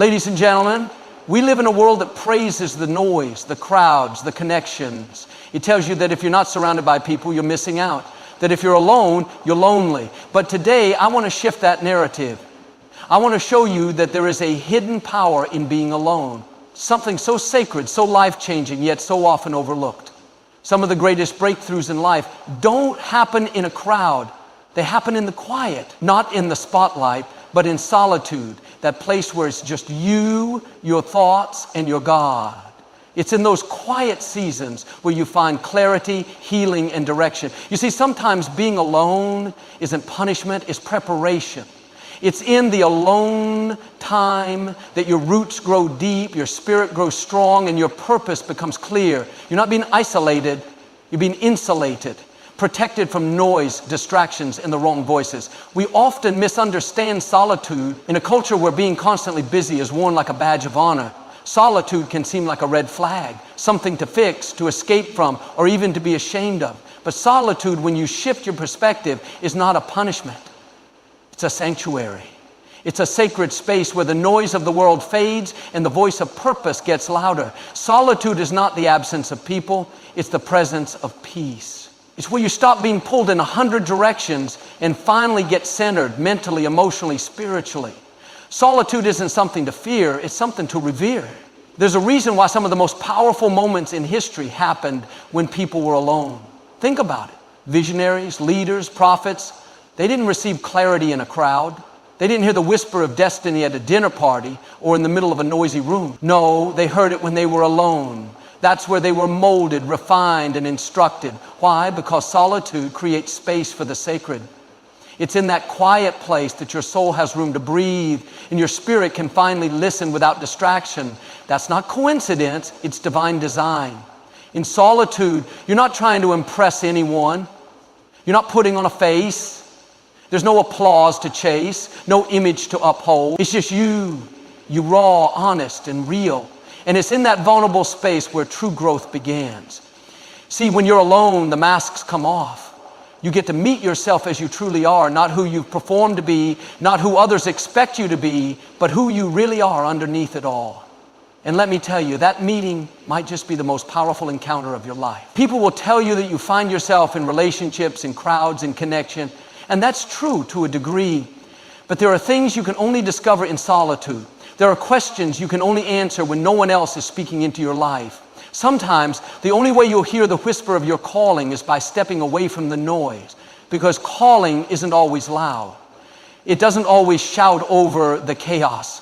Ladies and gentlemen, we live in a world that praises the noise, the crowds, the connections. It tells you that if you're not surrounded by people, you're missing out. That if you're alone, you're lonely. But today, I want to shift that narrative. I want to show you that there is a hidden power in being alone. Something so sacred, so life-changing, yet so often overlooked. Some of the greatest breakthroughs in life don't happen in a crowd. They happen in the quiet, not in the spotlight, but in solitude, that place where it's just you, your thoughts, and your God. It's in those quiet seasons where you find clarity, healing, and direction. You see, sometimes being alone isn't punishment, it's preparation. It's in the alone time that your roots grow deep, your spirit grows strong, and your purpose becomes clear. You're not being isolated, you're being insulated, protected from noise, distractions, and the wrong voices. We often misunderstand solitude in a culture where being constantly busy is worn like a badge of honor. Solitude can seem like a red flag, something to fix, to escape from, or even to be ashamed of. But solitude, when you shift your perspective, is not a punishment. It's a sanctuary. It's a sacred space where the noise of the world fades and the voice of purpose gets louder. Solitude is not the absence of people, it's the presence of peace. It's where you stop being pulled in 100 directions and finally get centered mentally, emotionally, spiritually. Solitude isn't something to fear, it's something to revere. There's a reason why some of the most powerful moments in history happened when people were alone. Think about it. Visionaries, leaders, prophets, they didn't receive clarity in a crowd. They didn't hear the whisper of destiny at a dinner party or in the middle of a noisy room. No, they heard it when they were alone. That's where they were molded, refined, and instructed. Why? Because solitude creates space for the sacred. It's in that quiet place that your soul has room to breathe and your spirit can finally listen without distraction. That's not coincidence, it's divine design. In solitude, you're not trying to impress anyone. You're not putting on a face. There's no applause to chase, no image to uphold. It's just you raw, honest, and real. And it's in that vulnerable space where true growth begins. See, when you're alone, the masks come off. You get to meet yourself as you truly are, not who you've performed to be, not who others expect you to be, but who you really are underneath it all. And let me tell you, that meeting might just be the most powerful encounter of your life. People will tell you that you find yourself in relationships, in crowds, in connection, and that's true to a degree. But there are things you can only discover in solitude. There are questions you can only answer when no one else is speaking into your life. Sometimes the only way you'll hear the whisper of your calling is by stepping away from the noise, because calling isn't always loud. It doesn't always shout over the chaos.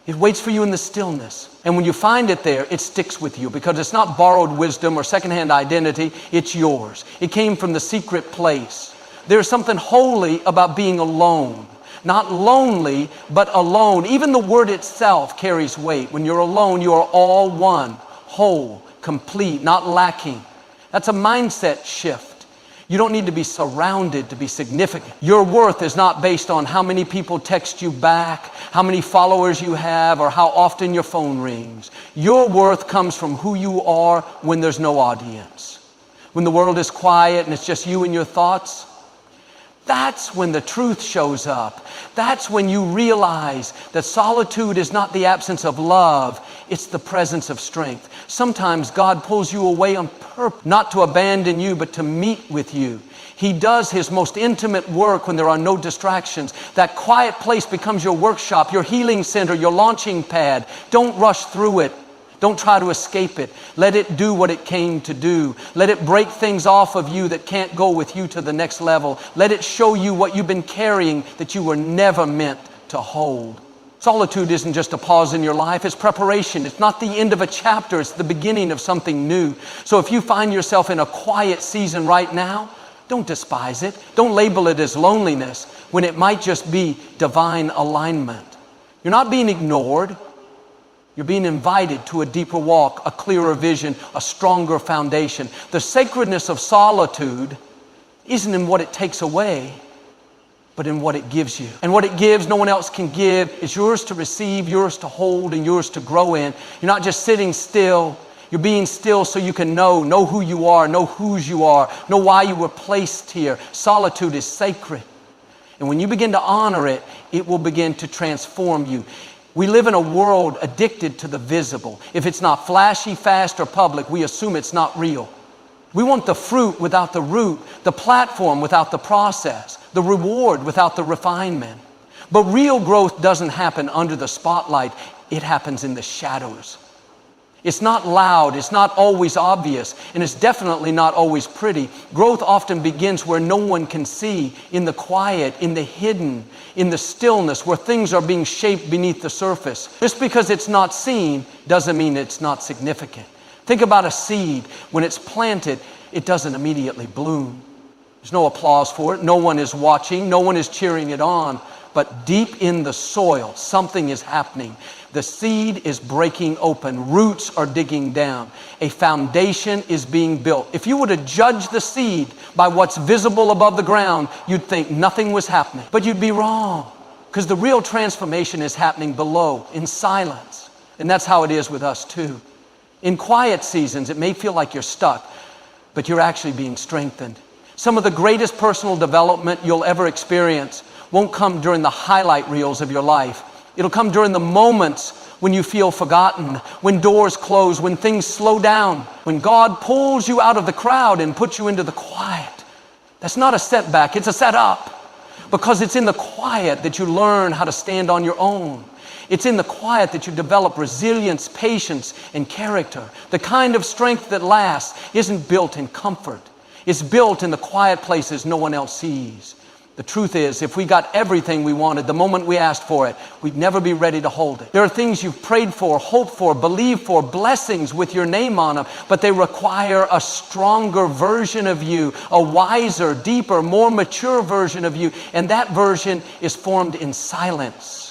It waits for you in the stillness. And when you find it there, it sticks with you because it's not borrowed wisdom or secondhand identity, it's yours. It came from the secret place. There's something holy about being alone. Not lonely, but alone. Even the word itself carries weight. When you're alone, you are all one. Whole, complete, not lacking. That's a mindset shift. You don't need to be surrounded to be significant. Your worth is not based on how many people text you back, how many followers you have, or how often your phone rings. Your worth comes from who you are when there's no audience. When the world is quiet and it's just you and your thoughts, that's when the truth shows up. That's when you realize that solitude is not the absence of love, it's the presence of strength. Sometimes God pulls you away on purpose, not to abandon you, but to meet with you. He does His most intimate work when there are no distractions. That quiet place becomes your workshop, your healing center, your launching pad. Don't rush through it. Don't try to escape it. Let it do what it came to do. Let it break things off of you that can't go with you to the next level. Let it show you what you've been carrying that you were never meant to hold. Solitude isn't just a pause in your life, it's preparation. It's not the end of a chapter, it's the beginning of something new. So if you find yourself in a quiet season right now, don't despise it. Don't label it as loneliness when it might just be divine alignment. You're not being ignored. You're being invited to a deeper walk, a clearer vision, a stronger foundation. The sacredness of solitude isn't in what it takes away, but in what it gives you. And what it gives, no one else can give. It's yours to receive, yours to hold, and yours to grow in. You're not just sitting still. You're being still so you can know who you are, know whose you are, know why you were placed here. Solitude is sacred. And when you begin to honor it, it will begin to transform you. We live in a world addicted to the visible. If it's not flashy, fast, or public, we assume it's not real. We want the fruit without the root, the platform without the process, the reward without the refinement. But real growth doesn't happen under the spotlight. It happens in the shadows. It's not loud, it's not always obvious, and it's definitely not always pretty. Growth often begins where no one can see, in the quiet, in the hidden, in the stillness, where things are being shaped beneath the surface. Just because it's not seen doesn't mean it's not significant. Think about a seed. When it's planted, it doesn't immediately bloom. There's no applause for it. No one is watching. No one is cheering it on. But deep in the soil, something is happening. The seed is breaking open. Roots are digging down. A foundation is being built. If you were to judge the seed by what's visible above the ground, you'd think nothing was happening. But you'd be wrong, because the real transformation is happening below, in silence. And that's how it is with us too. In quiet seasons, it may feel like you're stuck, but you're actually being strengthened. Some of the greatest personal development you'll ever experience won't come during the highlight reels of your life. It'll come during the moments when you feel forgotten, when doors close, when things slow down, when God pulls you out of the crowd and puts you into the quiet. That's not a setback, it's a setup. Because it's in the quiet that you learn how to stand on your own. It's in the quiet that you develop resilience, patience, and character. The kind of strength that lasts isn't built in comfort. It's built in the quiet places no one else sees. The truth is, if we got everything we wanted the moment we asked for it, we'd never be ready to hold it. There are things you've prayed for, hoped for, believed for, blessings with your name on them, but they require a stronger version of you, a wiser, deeper, more mature version of you, and that version is formed in silence.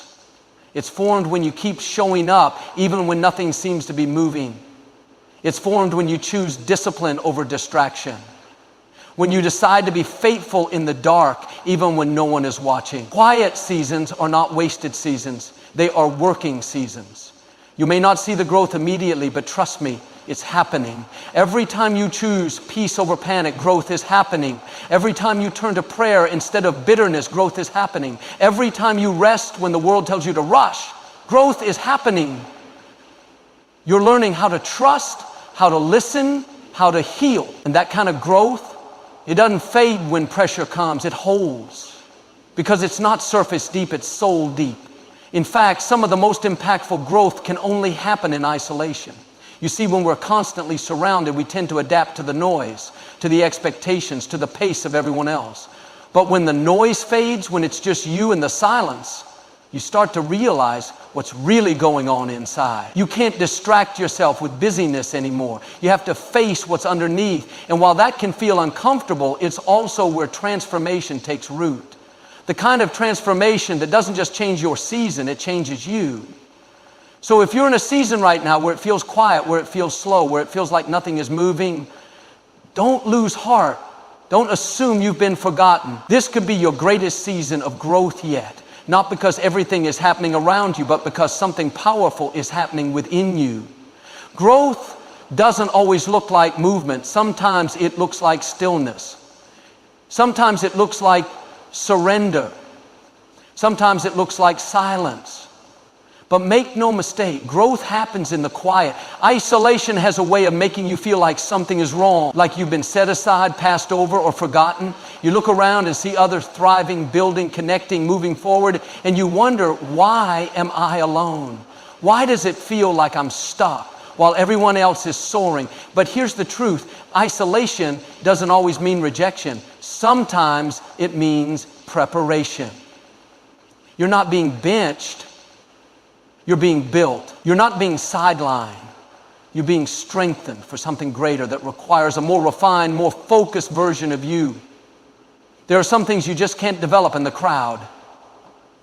It's formed when you keep showing up, even when nothing seems to be moving. It's formed when you choose discipline over distraction. When you decide to be faithful in the dark, even when no one is watching. Quiet seasons are not wasted seasons. They are working seasons. You may not see the growth immediately, but trust me, it's happening. Every time you choose peace over panic, growth is happening. Every time you turn to prayer instead of bitterness, growth is happening. Every time you rest when the world tells you to rush, growth is happening. You're learning how to trust, how to listen, how to heal. And that kind of growth, it doesn't fade when pressure comes, it holds. Because it's not surface deep, it's soul deep. In fact, some of the most impactful growth can only happen in isolation. You see, when we're constantly surrounded, we tend to adapt to the noise, to the expectations, to the pace of everyone else. But when the noise fades, when it's just you and the silence, you start to realize what's really going on inside. You can't distract yourself with busyness anymore. You have to face what's underneath. And while that can feel uncomfortable, it's also where transformation takes root. The kind of transformation that doesn't just change your season, it changes you. So if you're in a season right now where it feels quiet, where it feels slow, where it feels like nothing is moving, don't lose heart. Don't assume you've been forgotten. This could be your greatest season of growth yet. Not because everything is happening around you, but because something powerful is happening within you. Growth doesn't always look like movement. Sometimes it looks like stillness. Sometimes it looks like surrender. Sometimes it looks like silence. But make no mistake, growth happens in the quiet. Isolation has a way of making you feel like something is wrong, like you've been set aside, passed over, or forgotten. You look around and see others thriving, building, connecting, moving forward, and you wonder, why am I alone? Why does it feel like I'm stuck while everyone else is soaring? But here's the truth. Isolation doesn't always mean rejection. Sometimes it means preparation. You're not being benched. You're being built. You're not being sidelined. You're being strengthened for something greater that requires a more refined, more focused version of you. There are some things you just can't develop in the crowd.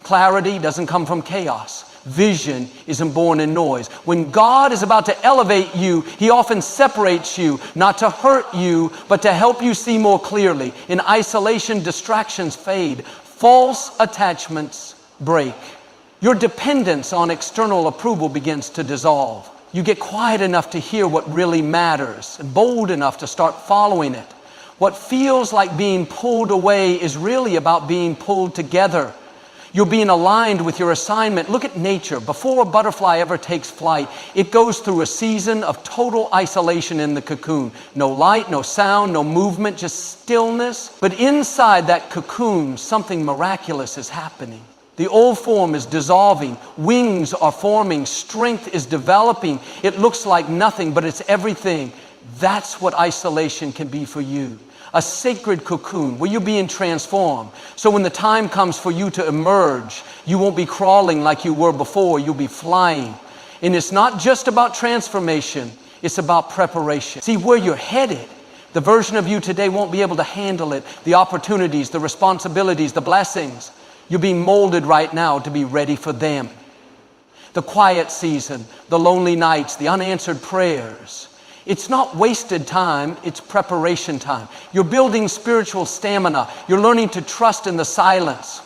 Clarity doesn't come from chaos. Vision isn't born in noise. When God is about to elevate you, He often separates you, not to hurt you, but to help you see more clearly. In isolation, distractions fade. False attachments break. Your dependence on external approval begins to dissolve. You get quiet enough to hear what really matters and bold enough to start following it. What feels like being pulled away is really about being pulled together. You're being aligned with your assignment. Look at nature. Before a butterfly ever takes flight, it goes through a season of total isolation in the cocoon. No light, no sound, no movement, just stillness. But inside that cocoon, something miraculous is happening. The old form is dissolving, wings are forming, strength is developing. It looks like nothing, but it's everything. That's what isolation can be for you. A sacred cocoon where you're being transformed. So when the time comes for you to emerge, you won't be crawling like you were before, you'll be flying. And it's not just about transformation, it's about preparation. See, where you're headed, the version of you today won't be able to handle it. The opportunities, the responsibilities, the blessings. You're being molded right now to be ready for them. The quiet season, the lonely nights, the unanswered prayers. It's not wasted time, it's preparation time. You're building spiritual stamina. You're learning to trust in the silence.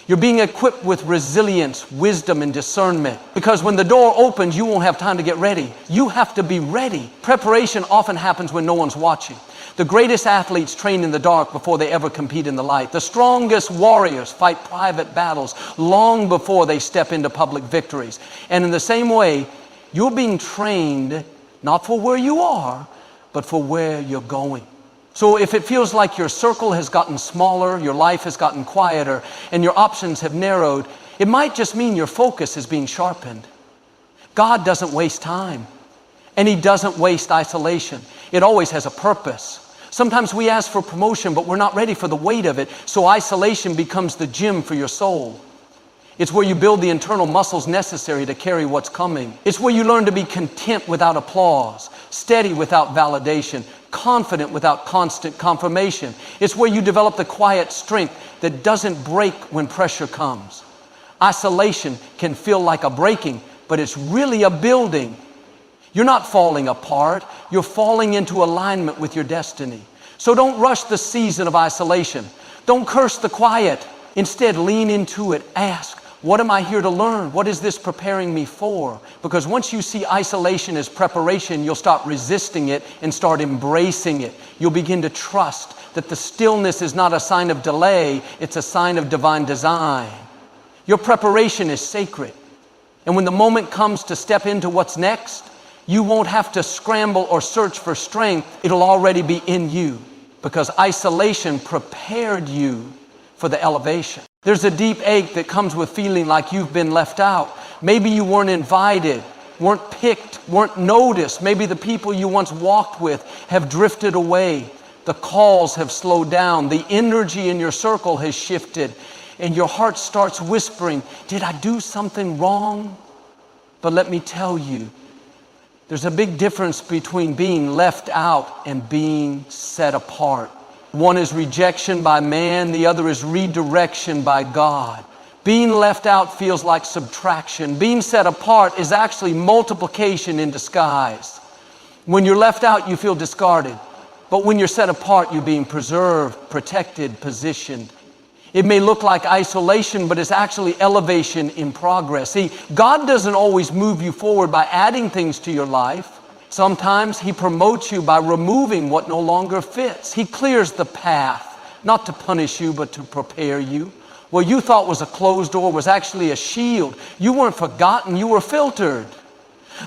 You're being equipped with resilience, wisdom, and discernment. Because when the door opens, you won't have time to get ready. You have to be ready. Preparation often happens when no one's watching. The greatest athletes train in the dark before they ever compete in the light. The strongest warriors fight private battles long before they step into public victories. And in the same way, you're being trained not for where you are, but for where you're going. So if it feels like your circle has gotten smaller, your life has gotten quieter, and your options have narrowed, it might just mean your focus is being sharpened. God doesn't waste time, and He doesn't waste isolation. It always has a purpose. Sometimes we ask for promotion, but we're not ready for the weight of it, so isolation becomes the gym for your soul. It's where you build the internal muscles necessary to carry what's coming. It's where you learn to be content without applause, steady without validation, confident without constant confirmation. It's where you develop the quiet strength that doesn't break when pressure comes. Isolation can feel like a breaking, but it's really a building. You're not falling apart. You're falling into alignment with your destiny. So don't rush the season of isolation. Don't curse the quiet. Instead, lean into it. Ask, what am I here to learn? What is this preparing me for? Because once you see isolation as preparation, you'll stop resisting it and start embracing it. You'll begin to trust that the stillness is not a sign of delay, it's a sign of divine design. Your preparation is sacred. And when the moment comes to step into what's next, you won't have to scramble or search for strength. It'll already be in you because isolation prepared you for the elevation. There's a deep ache that comes with feeling like you've been left out. Maybe you weren't invited, weren't picked, weren't noticed. Maybe the people you once walked with have drifted away. The calls have slowed down. The energy in your circle has shifted. And your heart starts whispering, did I do something wrong? But let me tell you, there's a big difference between being left out and being set apart. One is rejection by man, the other is redirection by God. Being left out feels like subtraction. Being set apart is actually multiplication in disguise. When you're left out, you feel discarded. But when you're set apart, you're being preserved, protected, positioned. It may look like isolation, but it's actually elevation in progress. See, God doesn't always move you forward by adding things to your life. Sometimes He promotes you by removing what no longer fits. He clears the path, not to punish you, but to prepare you. What you thought was a closed door was actually a shield. You weren't forgotten, you were filtered.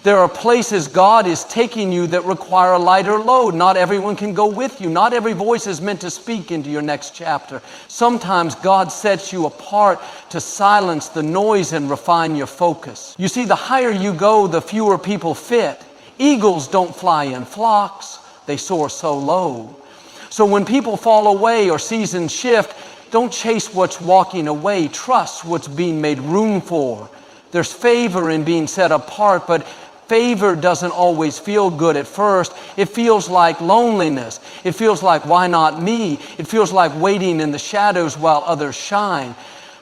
There are places God is taking you that require a lighter load. Not everyone can go with you. Not every voice is meant to speak into your next chapter. Sometimes God sets you apart to silence the noise and refine your focus. You see, the higher you go, the fewer people fit. Eagles don't fly in flocks. They soar so low. So when people fall away or seasons shift, don't chase what's walking away. Trust what's being made room for. There's favor in being set apart, but favor doesn't always feel good at first. It feels like loneliness. It feels like, why not me? It feels like waiting in the shadows while others shine.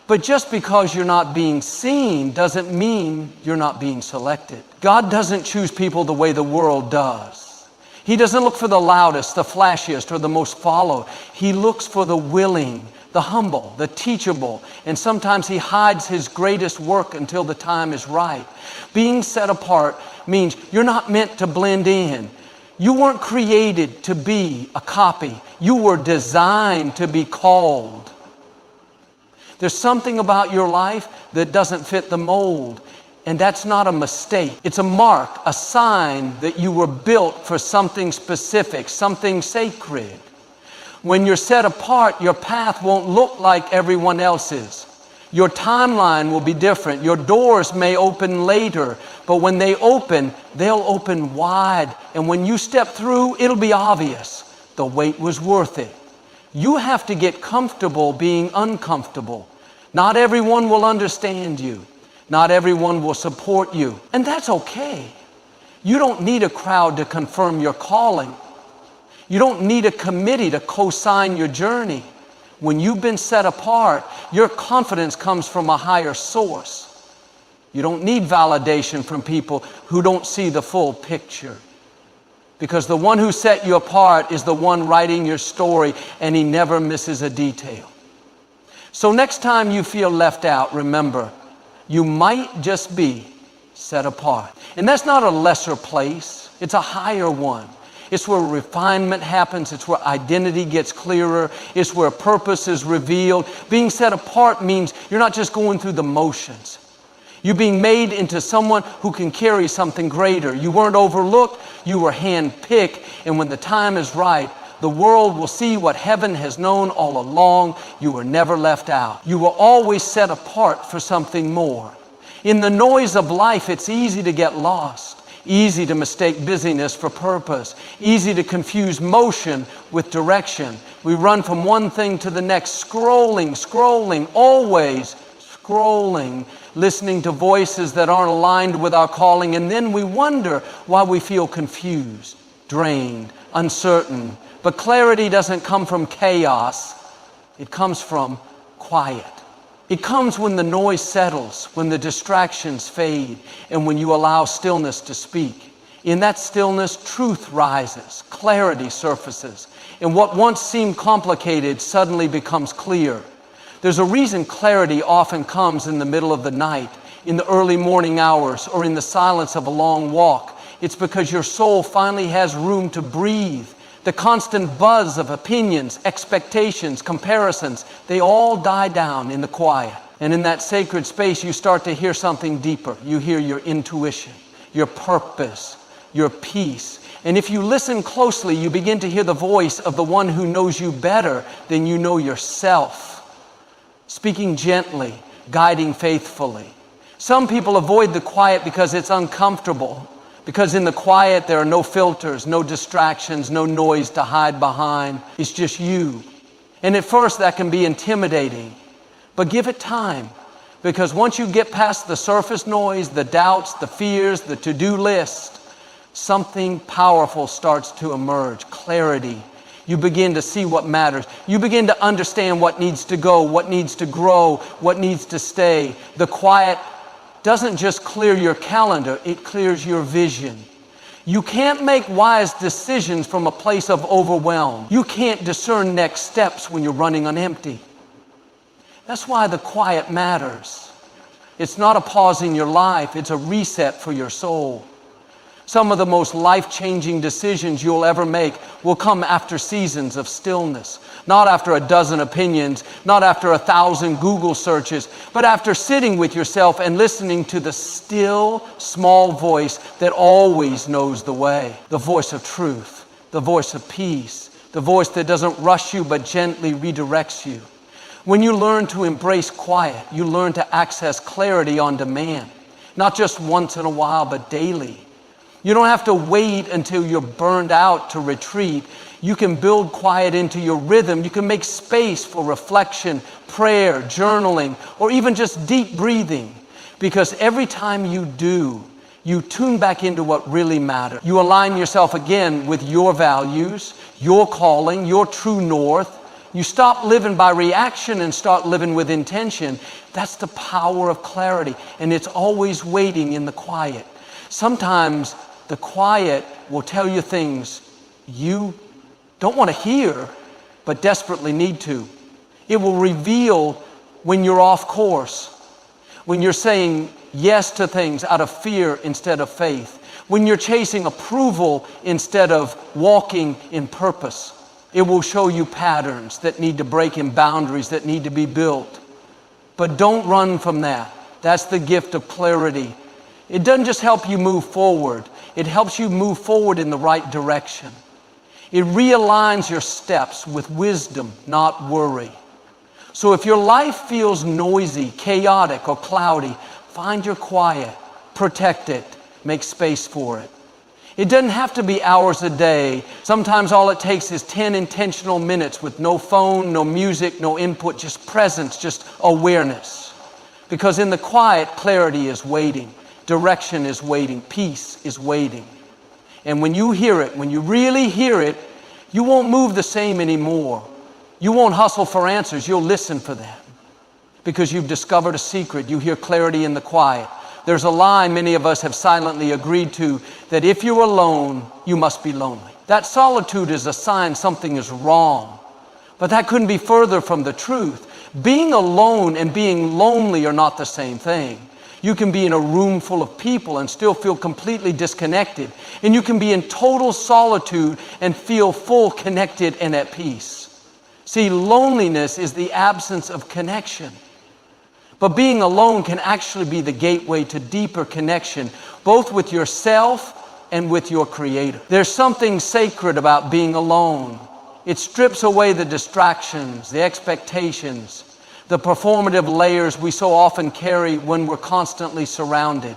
But just because you're not being seen doesn't mean you're not being selected. God doesn't choose people the way the world does. He doesn't look for the loudest, the flashiest, or the most followed. He looks for the willing, the humble, the teachable, and sometimes He hides His greatest work until the time is right. Being set apart means you're not meant to blend in. You weren't created to be a copy. You were designed to be called. There's something about your life that doesn't fit the mold. And that's not a mistake. It's a mark, a sign that you were built for something specific, something sacred. When you're set apart, your path won't look like everyone else's. Your timeline will be different. Your doors may open later, but when they open, they'll open wide. And when you step through, it'll be obvious. The wait was worth it. You have to get comfortable being uncomfortable. Not everyone will understand you. Not everyone will support you. And that's okay. You don't need a crowd to confirm your calling. You don't need a committee to co-sign your journey. When you've been set apart, your confidence comes from a higher source. You don't need validation from people who don't see the full picture. Because the one who set you apart is the one writing your story, and he never misses a detail. So next time you feel left out, remember, you might just be set apart. And that's not a lesser place. It's a higher one. It's where refinement happens. It's where identity gets clearer. It's where purpose is revealed. Being set apart means you're not just going through the motions. You're being made into someone who can carry something greater. You weren't overlooked. You were handpicked. And when the time is right, the world will see what heaven has known all along. You were never left out. You were always set apart for something more. In the noise of life, it's easy to get lost. Easy to mistake busyness for purpose. Easy to confuse motion with direction. We run from one thing to the next, scrolling, always scrolling, listening to voices that aren't aligned with our calling, and then we wonder why we feel confused, drained, uncertain. But clarity doesn't come from chaos. It comes from quiet. It comes when the noise settles, when the distractions fade, and when you allow stillness to speak. In that stillness, truth rises, clarity surfaces, and what once seemed complicated suddenly becomes clear. There's a reason clarity often comes in the middle of the night, in the early morning hours, or in the silence of a long walk. It's because your soul finally has room to breathe. The constant buzz of opinions, expectations, comparisons, they all die down in the quiet. And in that sacred space, you start to hear something deeper. You hear your intuition, your purpose, your peace. And if you listen closely, you begin to hear the voice of the one who knows you better than you know yourself. Speaking gently, guiding faithfully. Some people avoid the quiet because it's uncomfortable. Because in the quiet, there are no filters, no distractions, no noise to hide behind. It's just you. And at first, that can be intimidating. But give it time. Because once you get past the surface noise, the doubts, the fears, the to-do list, something powerful starts to emerge. Clarity. You begin to see what matters. You begin to understand what needs to go, what needs to grow, what needs to stay. The quiet doesn't just clear your calendar, it clears your vision. You can't make wise decisions from a place of overwhelm. You can't discern next steps when you're running on empty. That's why the quiet matters. It's not a pause in your life, it's a reset for your soul. Some of the most life-changing decisions you'll ever make will come after seasons of stillness. Not after a dozen opinions, not after 1,000 Google searches, but after sitting with yourself and listening to the still, small voice that always knows the way. The voice of truth, the voice of peace, the voice that doesn't rush you but gently redirects you. When you learn to embrace quiet, you learn to access clarity on demand. Not just once in a while, but daily. You don't have to wait until you're burned out to retreat. You can build quiet into your rhythm. You can make space for reflection, prayer, journaling, or even just deep breathing. Because every time you do, you tune back into what really matters. You align yourself again with your values, your calling, your true north. You stop living by reaction and start living with intention. That's the power of clarity, and it's always waiting in the quiet. Sometimes the quiet will tell you things you don't want to hear, but desperately need to. It will reveal when you're off course, when you're saying yes to things out of fear instead of faith, when you're chasing approval instead of walking in purpose. It will show you patterns that need to break and boundaries that need to be built. But don't run from that. That's the gift of clarity. It doesn't just help you move forward. It helps you move forward in the right direction. It realigns your steps with wisdom, not worry. So if your life feels noisy, chaotic, or cloudy, find your quiet, protect it, make space for it. It doesn't have to be hours a day. Sometimes all it takes is 10 intentional minutes with no phone, no music, no input, just presence, just awareness. Because in the quiet, clarity is waiting, direction is waiting, peace is waiting. And when you hear it, when you really hear it, you won't move the same anymore. You won't hustle for answers, you'll listen for them. Because you've discovered a secret, you hear clarity in the quiet. There's a lie many of us have silently agreed to, that if you're alone, you must be lonely. That solitude is a sign something is wrong. But that couldn't be further from the truth. Being alone and being lonely are not the same thing. You can be in a room full of people and still feel completely disconnected. And you can be in total solitude and feel full, connected, and at peace. See, loneliness is the absence of connection. But being alone can actually be the gateway to deeper connection, both with yourself and with your Creator. There's something sacred about being alone. It strips away the distractions, the expectations, the performative layers we so often carry when we're constantly surrounded.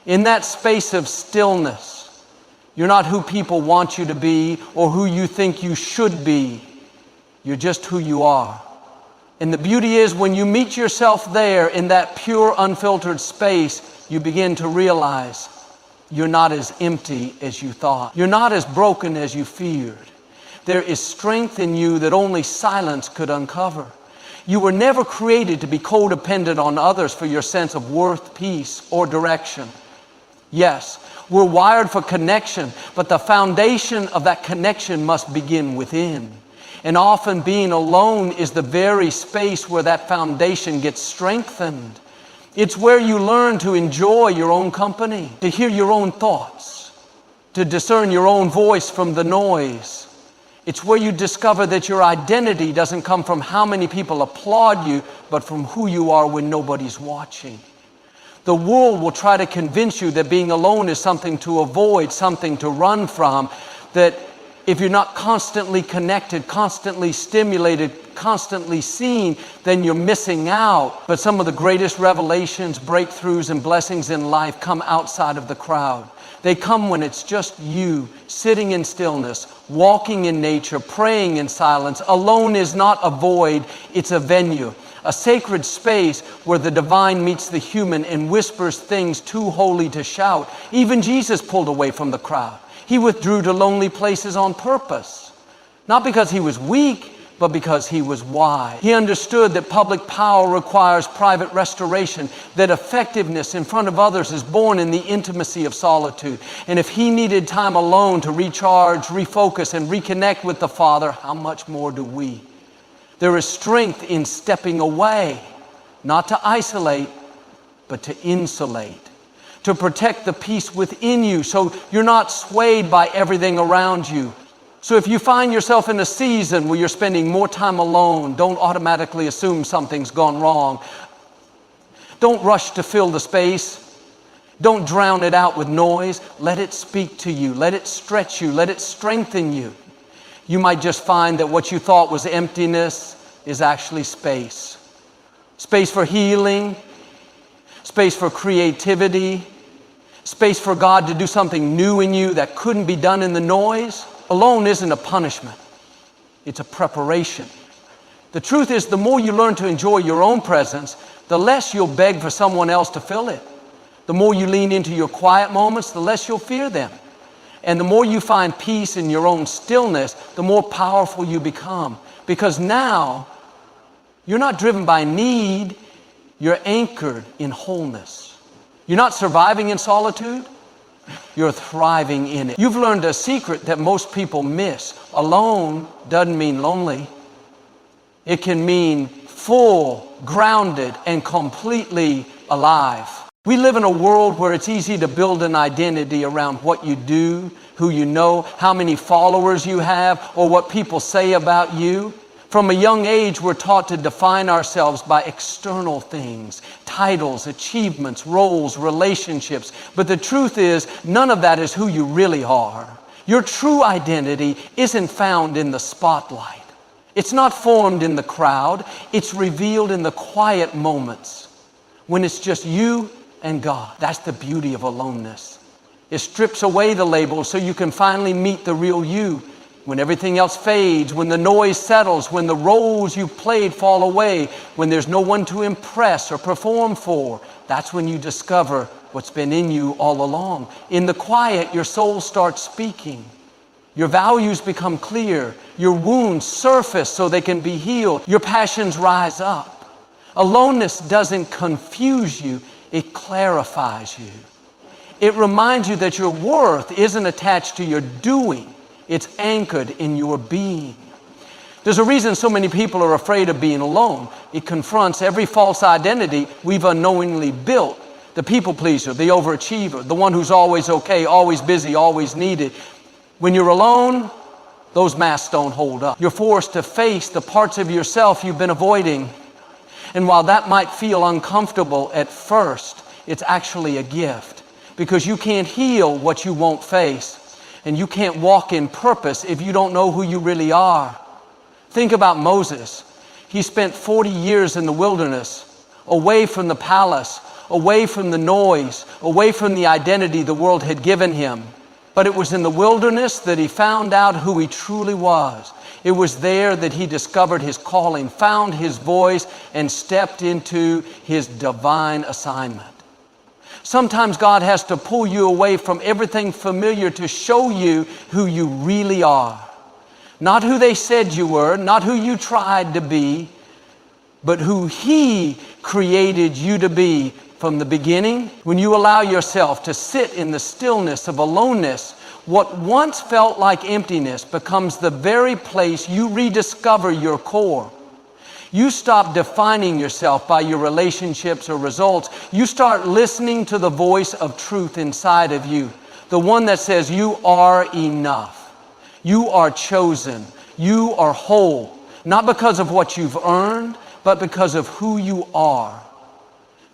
In that space of stillness, you're not who people want you to be or who you think you should be. You're just who you are. And the beauty is when you meet yourself there in that pure, unfiltered space, you begin to realize you're not as empty as you thought. You're not as broken as you feared. There is strength in you that only silence could uncover. You were never created to be codependent on others for your sense of worth, peace, or direction. Yes, we're wired for connection, but the foundation of that connection must begin within. And often being alone is the very space where that foundation gets strengthened. It's where you learn to enjoy your own company, to hear your own thoughts, to discern your own voice from the noise. It's where you discover that your identity doesn't come from how many people applaud you, but from who you are when nobody's watching. The world will try to convince you that being alone is something to avoid, something to run from, that if you're not constantly connected, constantly stimulated, constantly seen, then you're missing out. But some of the greatest revelations, breakthroughs, and blessings in life come outside of the crowd. They come when it's just you, sitting in stillness, walking in nature, praying in silence. Alone is not a void, it's a venue, a sacred space where the divine meets the human and whispers things too holy to shout. Even Jesus pulled away from the crowd. He withdrew to lonely places on purpose, not because he was weak, but because he was wise. He understood that public power requires private restoration, that effectiveness in front of others is born in the intimacy of solitude. And if he needed time alone to recharge, refocus, and reconnect with the Father, how much more do we? There is strength in stepping away, not to isolate, but to insulate. To protect the peace within you so you're not swayed by everything around you. So if you find yourself in a season where you're spending more time alone, don't automatically assume something's gone wrong. Don't rush to fill the space. Don't drown it out with noise. Let it speak to you. Let it stretch you. Let it strengthen you. You might just find that what you thought was emptiness is actually space. Space for healing, space for creativity, space for God to do something new in you that couldn't be done in the noise. Alone isn't a punishment. It's a preparation. The truth is, the more you learn to enjoy your own presence, the less you'll beg for someone else to fill it. The more you lean into your quiet moments, the less you'll fear them. And the more you find peace in your own stillness, the more powerful you become. Because now, you're not driven by need, you're anchored in wholeness. You're not surviving in solitude, you're thriving in it. You've learned a secret that most people miss. Alone doesn't mean lonely. It can mean full, grounded, and completely alive. We live in a world where it's easy to build an identity around what you do, who you know, how many followers you have, or what people say about you. From a young age, we're taught to define ourselves by external things, titles, achievements, roles, relationships. But the truth is, none of that is who you really are. Your true identity isn't found in the spotlight. It's not formed in the crowd. It's revealed in the quiet moments when it's just you and God. That's the beauty of aloneness. It strips away the labels so you can finally meet the real you. When everything else fades, when the noise settles, when the roles you played fall away, when there's no one to impress or perform for, that's when you discover what's been in you all along. In the quiet, your soul starts speaking. Your values become clear. Your wounds surface so they can be healed. Your passions rise up. Aloneness doesn't confuse you, it clarifies you. It reminds you that your worth isn't attached to your doing. It's anchored in your being. There's a reason so many people are afraid of being alone. It confronts every false identity we've unknowingly built. The people pleaser, the overachiever, the one who's always okay, always busy, always needed. When you're alone, those masks don't hold up. You're forced to face the parts of yourself you've been avoiding. And while that might feel uncomfortable at first, it's actually a gift, because you can't heal what you won't face. And you can't walk in purpose if you don't know who you really are. Think about Moses. He spent 40 years in the wilderness, away from the palace, away from the noise, away from the identity the world had given him. But it was in the wilderness that he found out who he truly was. It was there that he discovered his calling, found his voice, and stepped into his divine assignment. Sometimes God has to pull you away from everything familiar to show you who you really are. Not who they said you were, not who you tried to be, but who He created you to be from the beginning. When you allow yourself to sit in the stillness of aloneness, what once felt like emptiness becomes the very place you rediscover your core. You stop defining yourself by your relationships or results. You start listening to the voice of truth inside of you, the one that says you are enough, you are chosen, you are whole, not because of what you've earned, but because of who you are.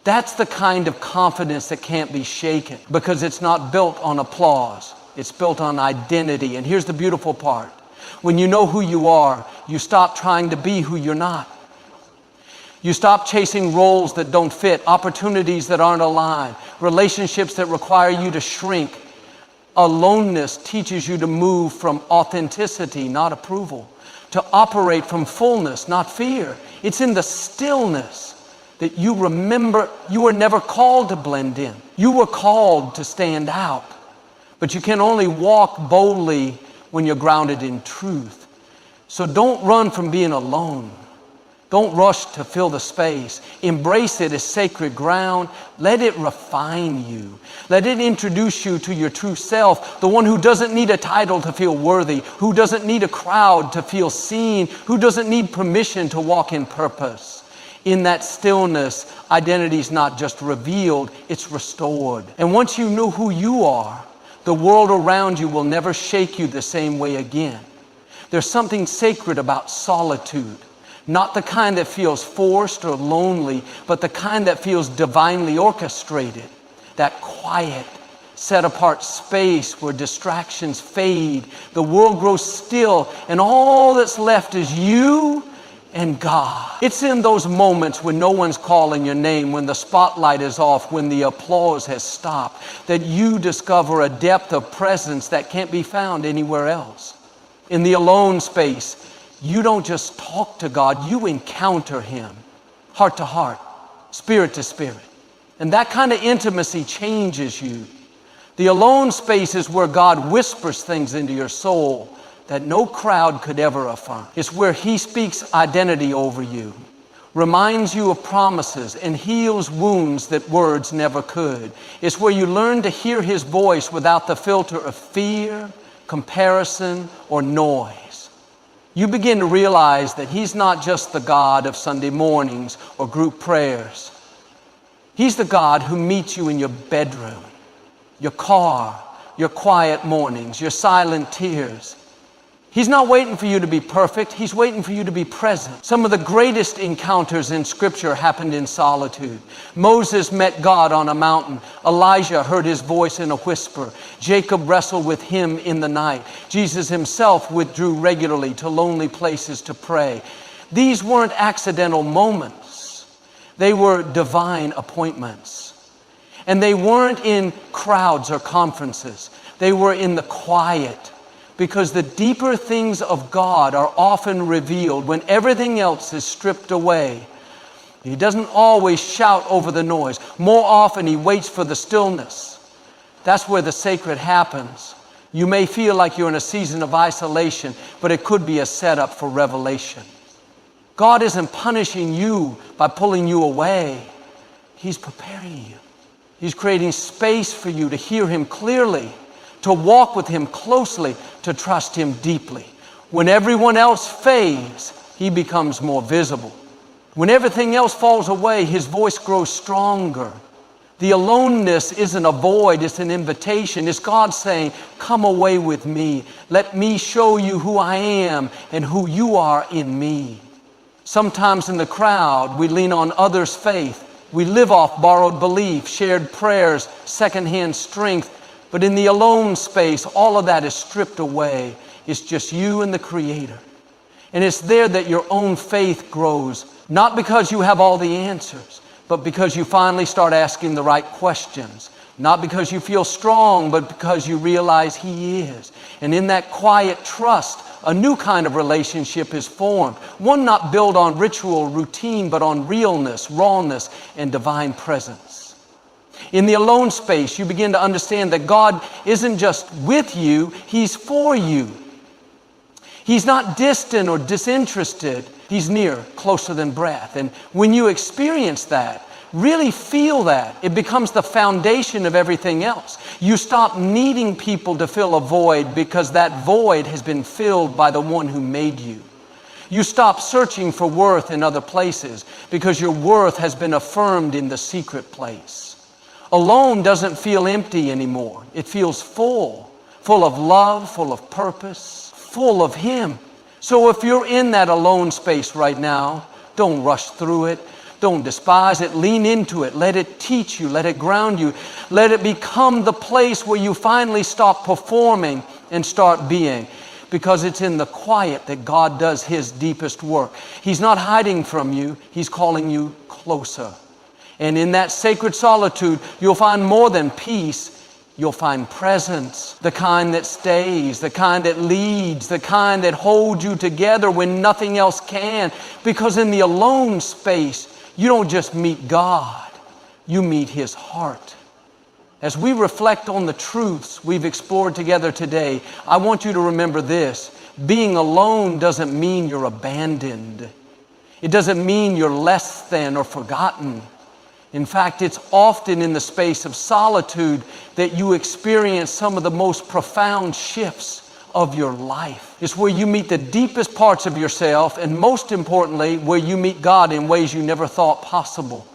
That's the kind of confidence that can't be shaken, because it's not built on applause. It's built on identity. And here's the beautiful part. When you know who you are, you stop trying to be who you're not. You stop chasing roles that don't fit, opportunities that aren't aligned, relationships that require you to shrink. Aloneness teaches you to move from authenticity, not approval, to operate from fullness, not fear. It's in the stillness that you remember you were never called to blend in. You were called to stand out. But you can only walk boldly when you're grounded in truth. So don't run from being alone. Don't rush to fill the space. Embrace it as sacred ground. Let it refine you. Let it introduce you to your true self, the one who doesn't need a title to feel worthy, who doesn't need a crowd to feel seen, who doesn't need permission to walk in purpose. In that stillness, identity is not just revealed, it's restored. And once you know who you are, the world around you will never shake you the same way again. There's something sacred about solitude. Not the kind that feels forced or lonely, but the kind that feels divinely orchestrated. That quiet, set-apart space where distractions fade, the world grows still, and all that's left is you and God. It's in those moments when no one's calling your name, when the spotlight is off, when the applause has stopped, that you discover a depth of presence that can't be found anywhere else. In the alone space, you don't just talk to God, you encounter Him, heart to heart, spirit to spirit. And that kind of intimacy changes you. The alone space is where God whispers things into your soul that no crowd could ever affirm. It's where He speaks identity over you, reminds you of promises, and heals wounds that words never could. It's where you learn to hear His voice without the filter of fear, comparison, or noise. You begin to realize that He's not just the God of Sunday mornings or group prayers. He's the God who meets you in your bedroom, your car, your quiet mornings, your silent tears. He's not waiting for you to be perfect. He's waiting for you to be present. Some of the greatest encounters in Scripture happened in solitude. Moses met God on a mountain. Elijah heard his voice in a whisper. Jacob wrestled with him in the night. Jesus himself withdrew regularly to lonely places to pray. These weren't accidental moments. They were divine appointments. And they weren't in crowds or conferences. They were in the quiet. Because the deeper things of God are often revealed when everything else is stripped away. He doesn't always shout over the noise. More often, he waits for the stillness. That's where the sacred happens. You may feel like you're in a season of isolation, but it could be a setup for revelation. God isn't punishing you by pulling you away. He's preparing you. He's creating space for you to hear him clearly, to walk with him closely, to trust him deeply. When everyone else fades, he becomes more visible. When everything else falls away, his voice grows stronger. The aloneness isn't a void, it's an invitation. It's God saying, come away with me. Let me show you who I am and who you are in me. Sometimes in the crowd, we lean on others' faith. We live off borrowed belief, shared prayers, secondhand strength. But in the alone space, all of that is stripped away. It's just you and the Creator. And it's there that your own faith grows, not because you have all the answers, but because you finally start asking the right questions. Not because you feel strong, but because you realize he is. And in that quiet trust, a new kind of relationship is formed. One not built on ritual, routine, but on realness, rawness, and divine presence. In the alone space, you begin to understand that God isn't just with you, he's for you. He's not distant or disinterested. He's near, closer than breath. And when you experience that, really feel that, it becomes the foundation of everything else. You stop needing people to fill a void because that void has been filled by the one who made you. You stop searching for worth in other places because your worth has been affirmed in the secret place. Alone doesn't feel empty anymore. It feels full of love, full of purpose, full of him. So if you're in that alone space right now, don't rush through it. Don't despise it. Lean into it. Let it teach you. Let it ground you. Let it become the place where you finally stop performing and start being. Because it's in the quiet that God does his deepest work. He's not hiding from you. He's calling you closer. And in that sacred solitude, you'll find more than peace. You'll find presence, the kind that stays, the kind that leads, the kind that holds you together when nothing else can. Because in the alone space, you don't just meet God, you meet his heart. As we reflect on the truths we've explored together today, I want you to remember this. Being alone doesn't mean you're abandoned. It doesn't mean you're less than or forgotten. In fact, it's often in the space of solitude that you experience some of the most profound shifts of your life. It's where you meet the deepest parts of yourself, and most importantly, where you meet God in ways you never thought possible.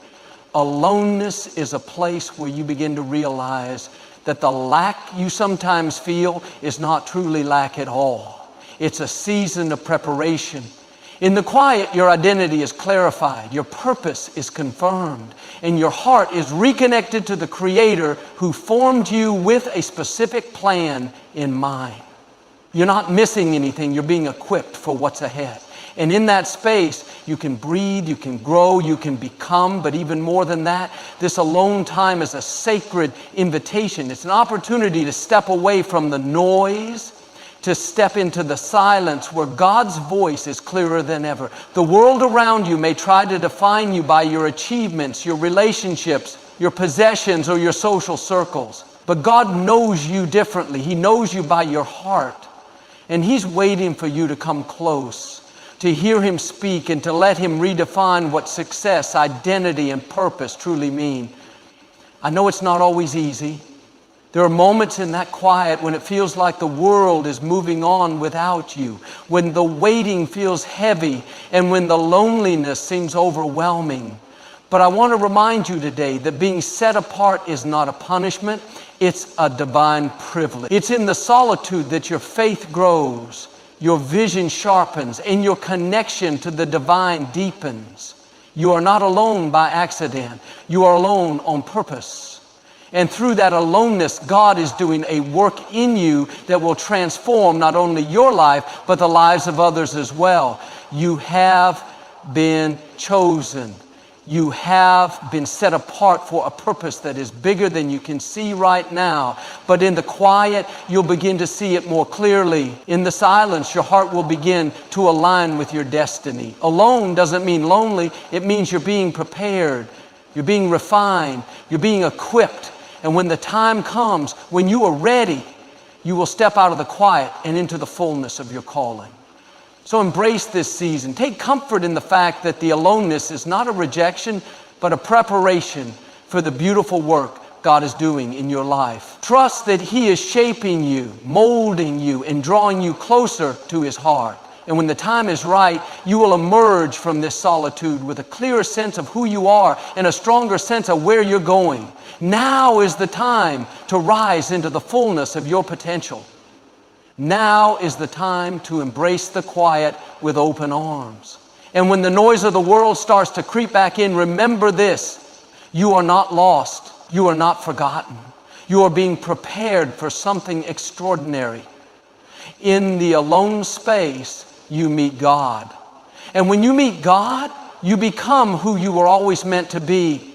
Aloneness is a place where you begin to realize that the lack you sometimes feel is not truly lack at all. It's a season of preparation. In the quiet, your identity is clarified, your purpose is confirmed, and your heart is reconnected to the Creator who formed you with a specific plan in mind. You're not missing anything, you're being equipped for what's ahead. And in that space, you can breathe, you can grow, you can become, but even more than that, this alone time is a sacred invitation. It's an opportunity to step away from the noise, to step into the silence where God's voice is clearer than ever. The world around you may try to define you by your achievements, your relationships, your possessions, or your social circles. But God knows you differently. He knows you by your heart. And he's waiting for you to come close, to hear him speak and to let him redefine what success, identity, and purpose truly mean. I know it's not always easy. There are moments in that quiet when it feels like the world is moving on without you, when the waiting feels heavy, and when the loneliness seems overwhelming. But I want to remind you today that being set apart is not a punishment, it's a divine privilege. It's in the solitude that your faith grows, Your vision sharpens and your connection to the divine deepens. You are not alone by accident. You are alone on purpose. And through that aloneness, God is doing a work in you that will transform not only your life, but the lives of others as well. You have been chosen. You have been set apart for a purpose that is bigger than you can see right now. But in the quiet, you'll begin to see it more clearly. In the silence, your heart will begin to align with your destiny. Alone doesn't mean lonely. It means you're being prepared. You're being refined. You're being equipped. And when the time comes, when you are ready, you will step out of the quiet and into the fullness of your calling. So embrace this season. Take comfort in the fact that the aloneness is not a rejection, but a preparation for the beautiful work God is doing in your life. Trust that He is shaping you, molding you, and drawing you closer to His heart. And when the time is right, you will emerge from this solitude with a clearer sense of who you are and a stronger sense of where you're going. Now is the time to rise into the fullness of your potential. Now is the time to embrace the quiet with open arms. And when the noise of the world starts to creep back in, remember this: you are not lost. You are not forgotten. You are being prepared for something extraordinary. In the alone space, you meet God. And when you meet God, you become who you were always meant to be.